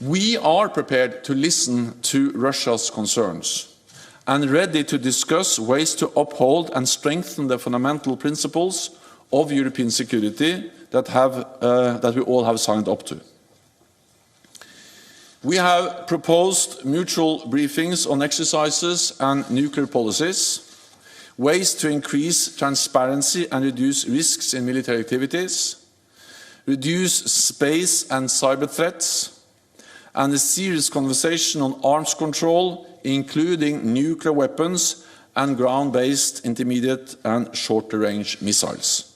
We are prepared to listen to Russia's concerns and ready to discuss ways to uphold and strengthen the fundamental principles of European security that we all have signed up to. We have proposed mutual briefings on exercises and nuclear policies, ways to increase transparency and reduce risks in military activities, reduce space and cyber threats, and a serious conversation on arms control, including nuclear weapons and ground-based intermediate and short-range missiles.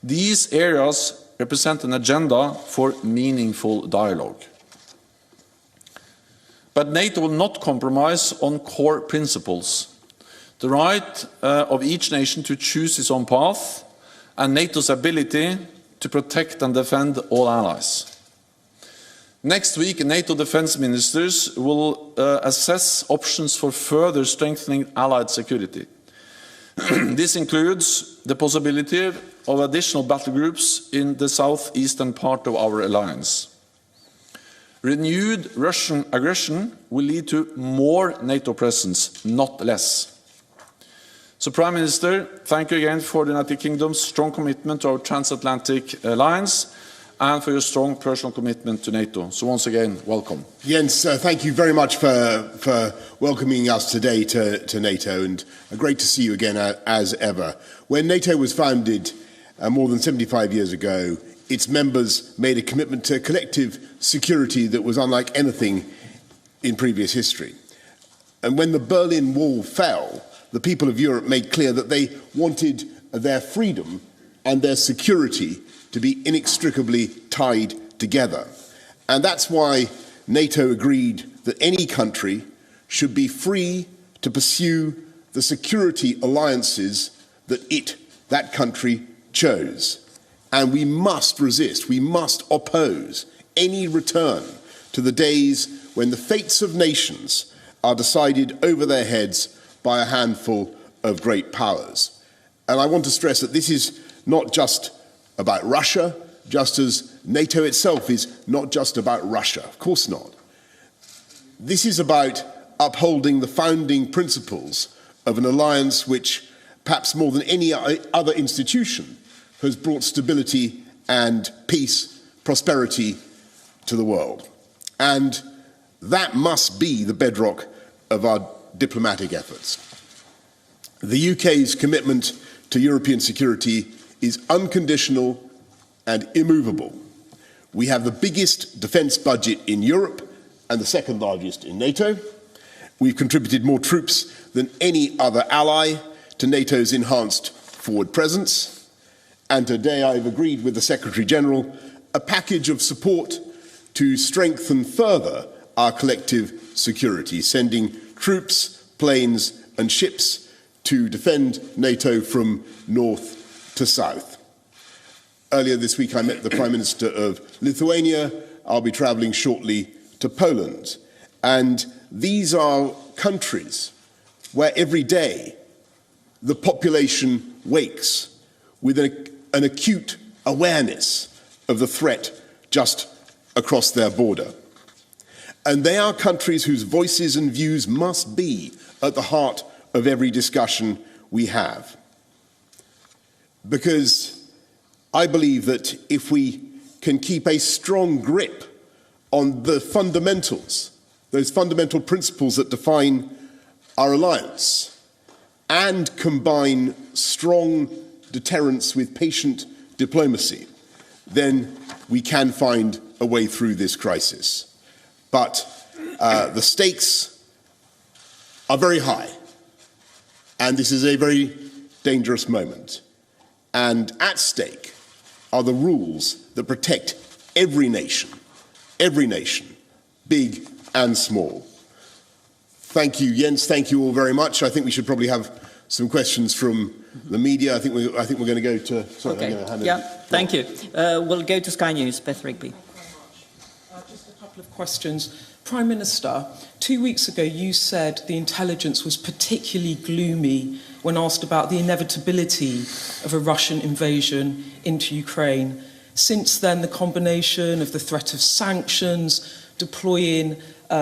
These areas represent an agenda for meaningful dialogue. But NATO will not compromise on core principles: the right of each nation to choose its own path, and NATO's ability to protect and defend all allies. Next week, NATO defense ministers will assess options for further strengthening allied security. This includes the possibility of additional battle groups in the southeastern part of our alliance. Renewed Russian aggression will lead to more NATO presence, not less. So, Prime Minister, thank you again for the United Kingdom's strong commitment to our transatlantic alliance and for your strong personal commitment to NATO. So once again, welcome. Jens, thank you very much for welcoming us today to NATO, and great to see you again as ever. When NATO was founded more than 75 years ago, its members made a commitment to collective security that was unlike anything in previous history. And when the Berlin Wall fell, the people of Europe made clear that they wanted their freedom and their security to be inextricably tied together. And that's why NATO agreed that any country should be free to pursue the security alliances that that country chose. And we must resist, we must oppose any return to the days when the fates of nations are decided over their heads by a handful of great powers. And I want to stress that this is not just about Russia, just as NATO itself is not just about Russia. Of course not. This is about upholding the founding principles of an alliance which, perhaps more than any other institution, has brought stability and peace, prosperity to the world. And that must be the bedrock of our diplomatic efforts. The UK's commitment to European security is unconditional and immovable. We have the biggest defence budget in Europe and the second largest in NATO. We've contributed more troops than any other ally to NATO's enhanced forward presence. And today I've agreed with the Secretary-General a package of support to strengthen further our collective security, sending troops, planes and ships to defend NATO from north to south. Earlier this week I met the Prime Minister of Lithuania. I'll be travelling shortly to Poland. And these are countries where every day the population wakes with an acute awareness of the threat just across their border. And they are countries whose voices and views must be at the heart of every discussion we have. Because I believe that if we can keep a strong grip on the fundamentals, those fundamental principles that define our alliance, and combine strong deterrence with patient diplomacy, then we can find a way through this crisis. But the stakes are very high, and this is a very dangerous moment. And at stake are the rules that protect every nation, big and small. Thank you, Jens. Thank you all very much. I think we should probably have some questions from the media. I think we're going to go to... Sorry, okay. I'm going to hand yeah, it. Thank you. We'll go to Sky News. Beth Rigby. Just a couple of questions. Prime Minister, 2 weeks ago you said the intelligence was particularly gloomy when asked about the inevitability of a Russian invasion into Ukraine. Since then, the combination of the threat of sanctions, deploying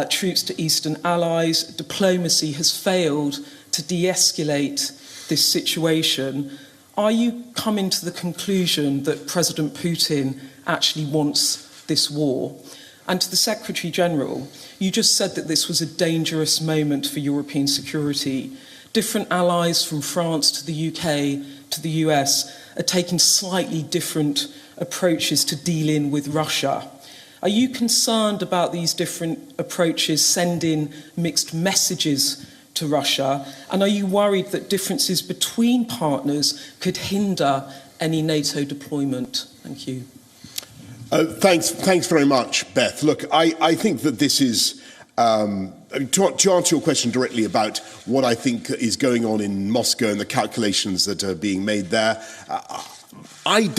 troops to Eastern allies. Diplomacy has failed to de-escalate this situation. Are you coming to the conclusion that President Putin actually wants this war? And to the Secretary General, you just said that this was a dangerous moment for European security. Different allies from France to the UK to the US are taking slightly different approaches to dealing with Russia. Are you concerned about these different approaches sending mixed messages to Russia? And are you worried that differences between partners could hinder any NATO deployment? Thank you. Thanks very much, Beth. Look, I think that this is, to answer your question directly about what I think is going on in Moscow and the calculations that are being made there, I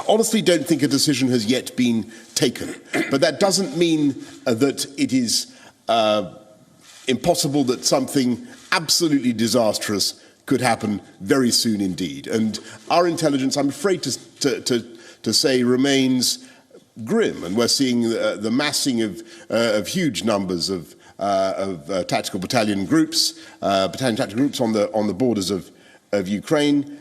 honestly don't think a decision has yet been taken. But that doesn't mean that it is impossible that something absolutely disastrous could happen very soon indeed. And our intelligence, I'm afraid to say, remains grim, and we're seeing the massing of huge numbers of tactical battalion tactical groups on the borders of Ukraine,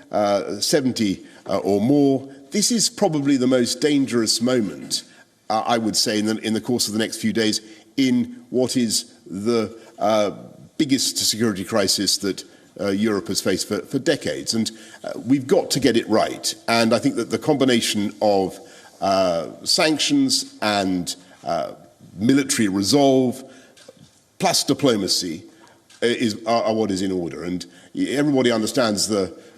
70 or more. This is probably the most dangerous moment, I would say, in the course of the next few days, in what is the biggest security crisis that Europe has faced for decades. And we've got to get it right. And I think that the combination of sanctions and military resolve plus diplomacy are what is in order. And everybody understands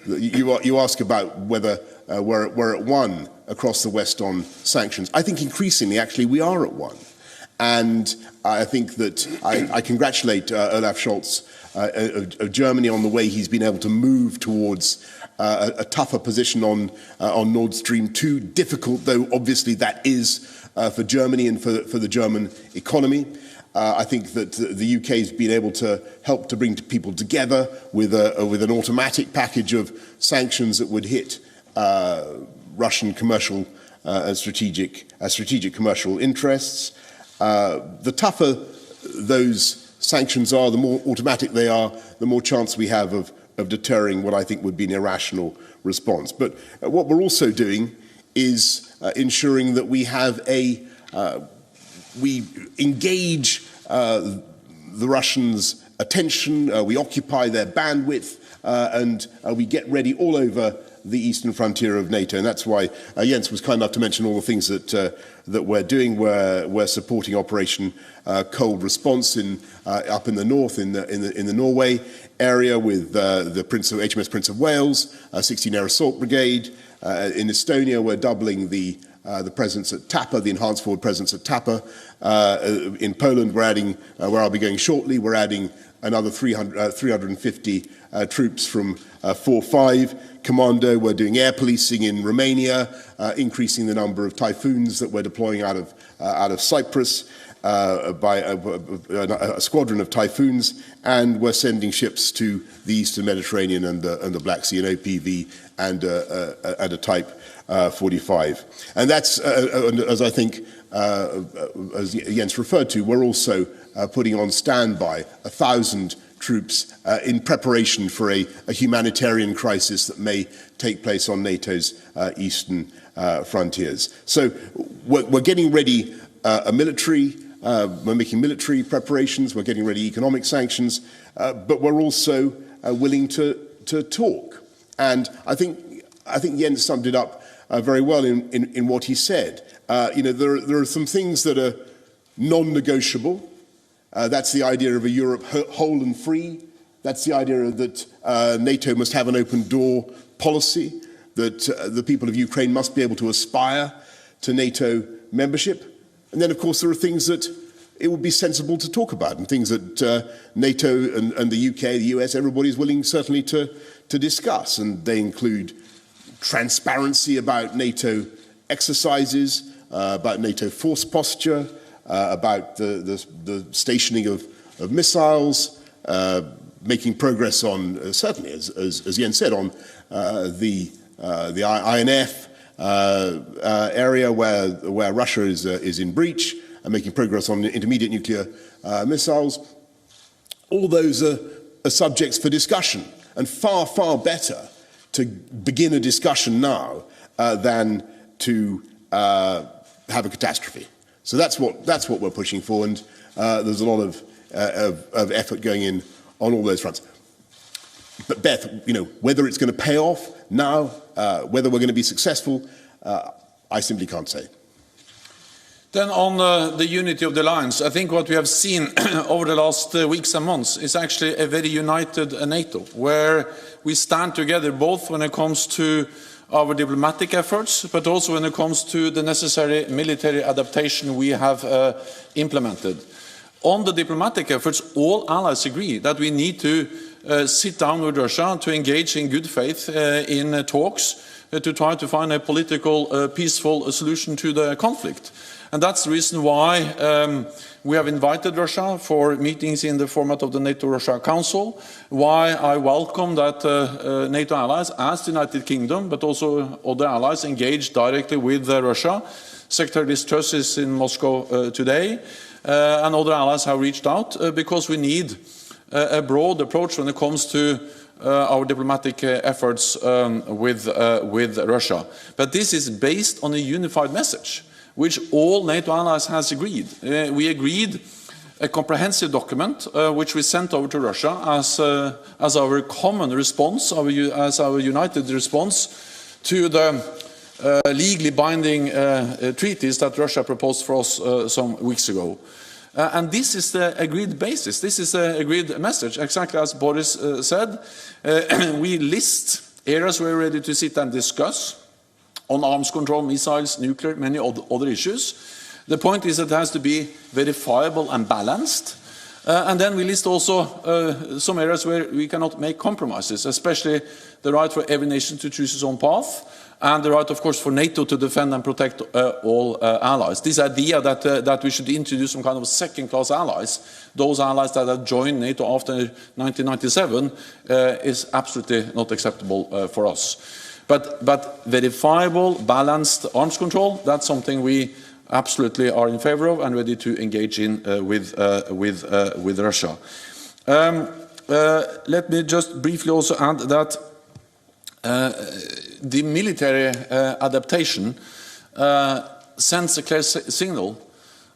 you ask about whether we're at one across the West on sanctions. I think increasingly, actually, we are at one. And I think that I congratulate Olaf Scholz of Germany on the way he's been able to move towards a tougher position on Nord Stream 2, difficult though obviously that is for Germany and for the German economy. I think that the UK has been able to help to bring people together with an automatic package of sanctions that would hit Russian commercial strategic commercial interests. The tougher those sanctions are, the more automatic they are, the more chance we have of deterring what I think would be an irrational response. But what we're also doing is ensuring that we have we engage the Russians' attention, we occupy their bandwidth, and we get ready all over the eastern frontier of NATO. And that's why Jens was kind enough to mention all the things that we're doing. We're supporting Operation Cold Response up in the north, in the Norway area, with the HMS Prince of Wales, 16 Air Assault Brigade. In Estonia, we're doubling the presence at Tapa, the enhanced forward presence at Tapa. In Poland, we're adding, where I'll be going shortly, we're adding another 350 troops from 4-5 Commando. We're doing air policing in Romania, increasing the number of Typhoons that we're deploying out of Cyprus by a squadron of Typhoons, and we're sending ships to the Eastern Mediterranean and the Black Sea, an OPV and a Type 45. And that's, as I think, as Jens referred to, we're also putting on standby 1,000 troops in preparation for a humanitarian crisis that may take place on NATO's eastern frontiers. So we're getting ready we're making military preparations, we're getting ready economic sanctions, but we're also willing to talk. And I think Jens summed it up very well in what he said. There are some things that are non-negotiable. That's the idea of a Europe whole and free. That's the idea that NATO must have an open door policy, that the people of Ukraine must be able to aspire to NATO membership. And then, of course, there are things that it would be sensible to talk about, and things that NATO and the UK, the US, everybody is willing certainly to discuss. And they include transparency about NATO exercises, about NATO force posture, about the stationing of missiles, making progress on, certainly, as Jens said, on the INF area where Russia is in breach, making progress on intermediate nuclear missiles. All those are subjects for discussion, and far, far better to begin a discussion now than to have a catastrophe. So that's what we're pushing for, and there's a lot of effort going in on all those fronts. But Beth, whether it's going to pay off now, whether we're going to be successful, I simply can't say. Then on the unity of the alliance, I think what we have seen over the last weeks and months is actually a very united NATO, where we stand together both when it comes to our diplomatic efforts, but also when it comes to the necessary military adaptation we have implemented. On the diplomatic efforts, all allies agree that we need to sit down with Russia to engage in good faith in talks to try to find a political, peaceful solution to the conflict. And that's the reason why we have invited Russia for meetings in the format of the NATO-Russia Council, why I welcome that NATO allies, as the United Kingdom, but also other allies, engage directly with Russia. Secretary Truss is in Moscow today, and other allies have reached out because we need a broad approach when it comes to our diplomatic efforts with Russia. But this is based on a unified message, which all NATO allies has agreed. We agreed a comprehensive document which we sent over to Russia as our common response, as our united response to the legally binding treaties that Russia proposed for us some weeks ago. And this is the agreed basis. This is the agreed message, exactly as Boris said. We list areas where we're ready to sit and discuss on arms control, missiles, nuclear, many other issues. The point is that it has to be verifiable and balanced. And then we list also some areas where we cannot make compromises, especially the right for every nation to choose its own path, and the right, of course, for NATO to defend and protect all allies. This idea that we should introduce some kind of second-class allies, those allies that have joined NATO after 1997, is absolutely not acceptable for us. But verifiable, balanced arms control, that's something we absolutely are in favor of and ready to engage in with Russia. Let me just briefly also add that the military adaptation sends a clear signal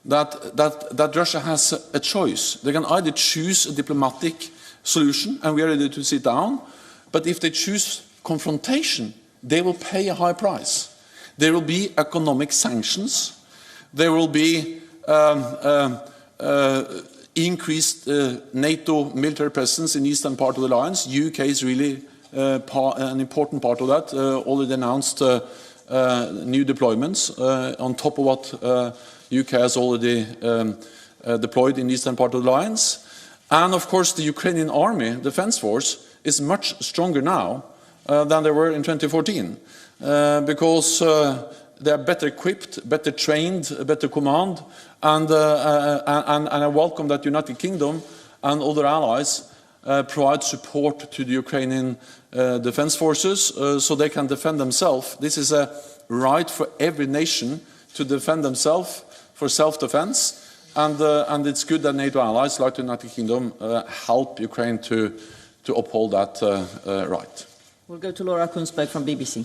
that Russia has a choice. They can either choose a diplomatic solution, and we are ready to sit down, but if they choose confrontation, they will pay a high price. There will be economic sanctions. There will be increased NATO military presence in the eastern part of the alliance. UK is really an important part of that. Already announced new deployments on top of what UK has already deployed in the eastern part of the alliance. And of course, the Ukrainian army, defense force, is much stronger now than they were in 2014, because they are better equipped, better trained, better command, and I welcome that United Kingdom and other allies provide support to the Ukrainian defense forces so they can defend themselves. This is a right for every nation to defend themselves, for self-defense, and it's good that NATO allies like the United Kingdom help Ukraine to uphold that right. We'll go to Laura Kunsberg from BBC.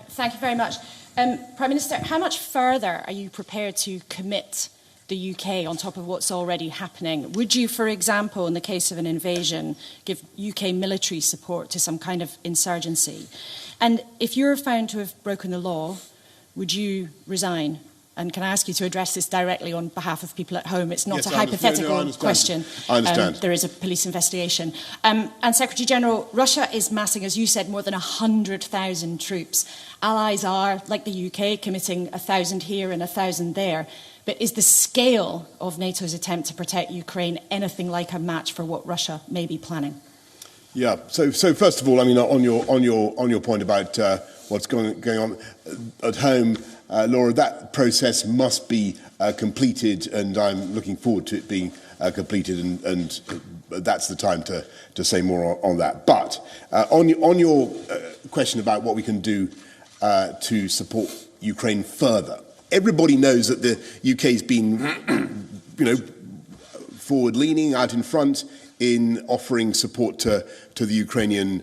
Thank you very much. Prime Minister, how much further are you prepared to commit the UK on top of what's already happening? Would you, for example, in the case of an invasion, give UK military support to some kind of insurgency? And if you're found to have broken the law, would you resign? And can I ask you to address this directly on behalf of people at home? It's not a hypothetical question. I understand. There is a police investigation. And Secretary General, Russia is massing, as you said, more than 100,000 troops. Allies are, like the UK, committing 1,000 here and 1,000 there. But is the scale of NATO's attempt to protect Ukraine anything like a match for what Russia may be planning? Yeah. So first of all, I mean, on your point about what's going on at home, Laura, that process must be completed, and I'm looking forward to it being completed, and that's the time to say more on that. But on your question about what we can do to support Ukraine further, Everybody knows that the UK's been, forward-leaning, out in front in offering support to the Ukrainian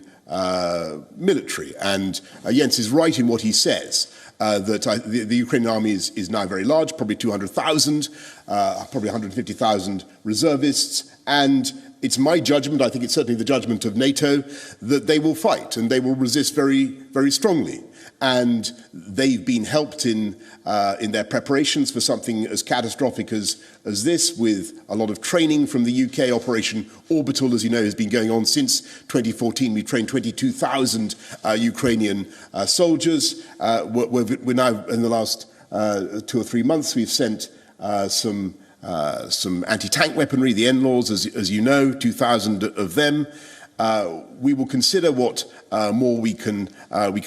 military. And Jens is right in what he says, that the Ukrainian army is now very large, probably 200,000, probably 150,000 reservists, and it's my judgment, I think it's certainly the judgment of NATO, that they will fight and they will resist very, very strongly. And they've been helped in their preparations for something as catastrophic as this, with a lot of training from the UK. Operation Orbital, as you know, has been going on since 2014. We've trained 22,000 Ukrainian soldiers. We're now, in the last 2 or 3 months, we've sent some anti-tank weaponry, the NLAWs, as you know, 2,000 of them. We will consider what more we could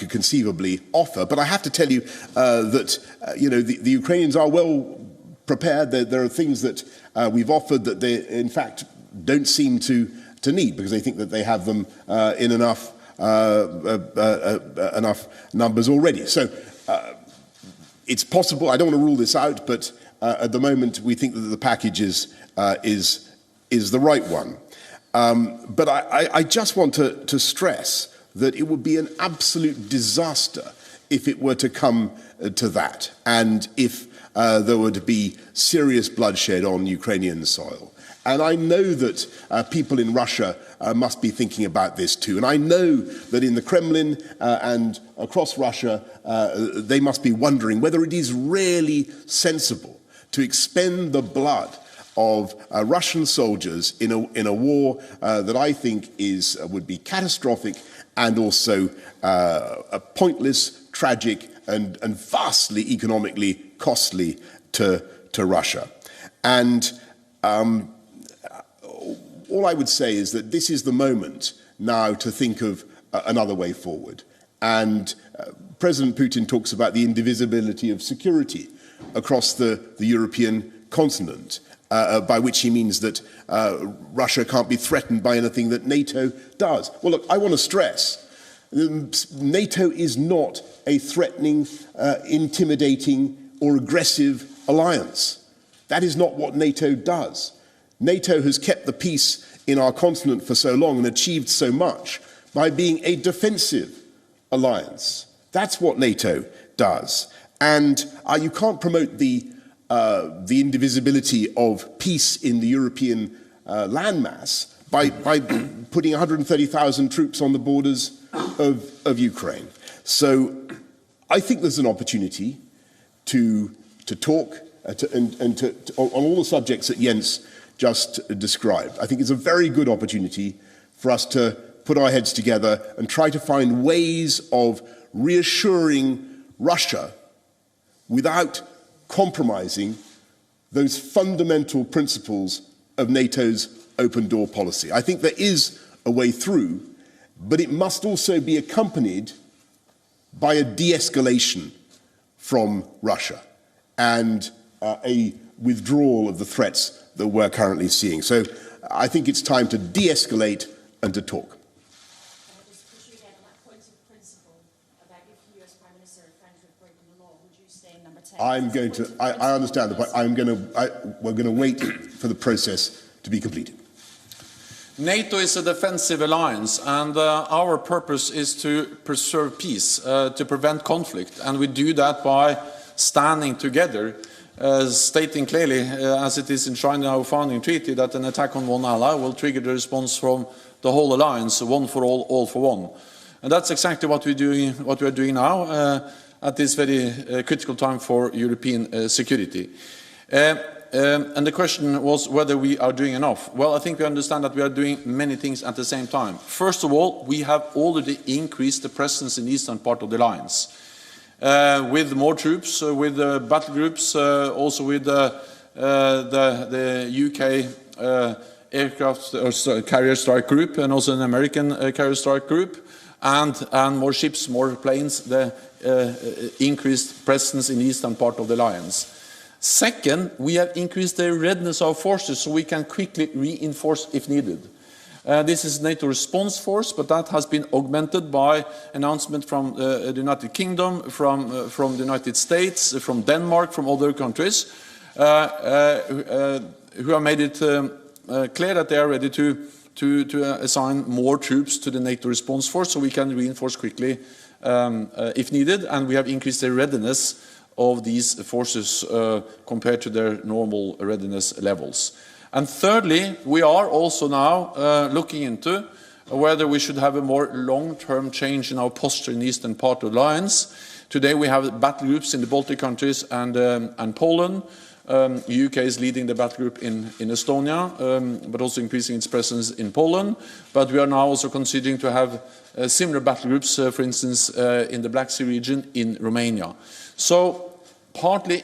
conceivably offer. But I have to tell you that the Ukrainians are well prepared. There are things that we've offered that they, in fact, don't seem to need, because they think that they have them in enough numbers already. So it's possible. I don't want to rule this out, but at the moment we think that the package is the right one. But I just want to stress that it would be an absolute disaster if it were to come to that, and if there were to be serious bloodshed on Ukrainian soil. And I know that people in Russia must be thinking about this too. And I know that in the Kremlin and across Russia, they must be wondering whether it is really sensible to expend the blood of Russian soldiers in a war that I think would be catastrophic and also pointless, tragic, and vastly economically costly to Russia. And all I would say is that this is the moment now to think of another way forward. And President Putin talks about the indivisibility of security across the European continent, by which he means that Russia can't be threatened by anything that NATO does. Well, look, I want to stress, NATO is not a threatening, intimidating, or aggressive alliance. That is not what NATO does. NATO has kept the peace in our continent for so long and achieved so much by being a defensive alliance. That's what NATO does. And you can't promote the indivisibility of peace in the European landmass by putting 130,000 troops on the borders of Ukraine. So I think there's an opportunity to talk on all the subjects that Jens just described. I think it's a very good opportunity for us to put our heads together and try to find ways of reassuring Russia without compromising those fundamental principles of NATO's open door policy. I think there is a way through, but it must also be accompanied by a de-escalation from Russia and a withdrawal of the threats that we're currently seeing. So I think it's time to de-escalate and to talk. Can I just push you again on that point of principle about if you as Prime Minister are found to have broken the law, would you stay in number 10? I understand the point. We're going to wait for the process to be completed. NATO is a defensive alliance, and our purpose is to preserve peace, to prevent conflict, and we do that by standing together, stating clearly, as it is enshrined in our founding treaty, that an attack on one ally will trigger the response from the whole alliance, one for all for one. And that's exactly what we are doing now at this very critical time for European security. And the question was whether we are doing enough. Well, I think we understand that we are doing many things at the same time. First of all, we have already increased the presence in the eastern part of the alliance. With more troops, with battle groups, also with the UK aircraft or carrier strike group, and also an American carrier strike group, and more ships, more planes, the increased presence in the eastern part of the alliance. Second, we have increased the readiness of forces so we can quickly reinforce if needed. This is NATO response force, but that has been augmented by announcement from the United Kingdom, from the United States, from Denmark, from other countries, who have made it clear that they are ready to assign more troops to the NATO response force, so we can reinforce quickly if needed, and we have increased the readiness of these forces compared to their normal readiness levels. And thirdly, we are also now looking into whether we should have a more long-term change in our posture in the eastern part of the alliance. Today we have battle groups in the Baltic countries and Poland. The UK is leading the battle group in Estonia, but also increasing its presence in Poland. But we are now also considering to have similar battle groups, for instance, in the Black Sea region in Romania. So partly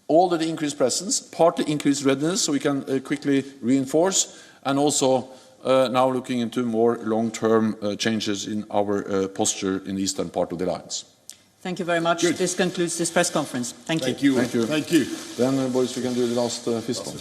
all the increased presence, partly increased readiness, so we can quickly reinforce, and also now looking into more long-term changes in our posture in the eastern part of the alliance. Thank you very much. Good. This concludes this press conference. Thank you. Thank you. Thank you. Thank you. Then, Boris, we can do the last fist bump.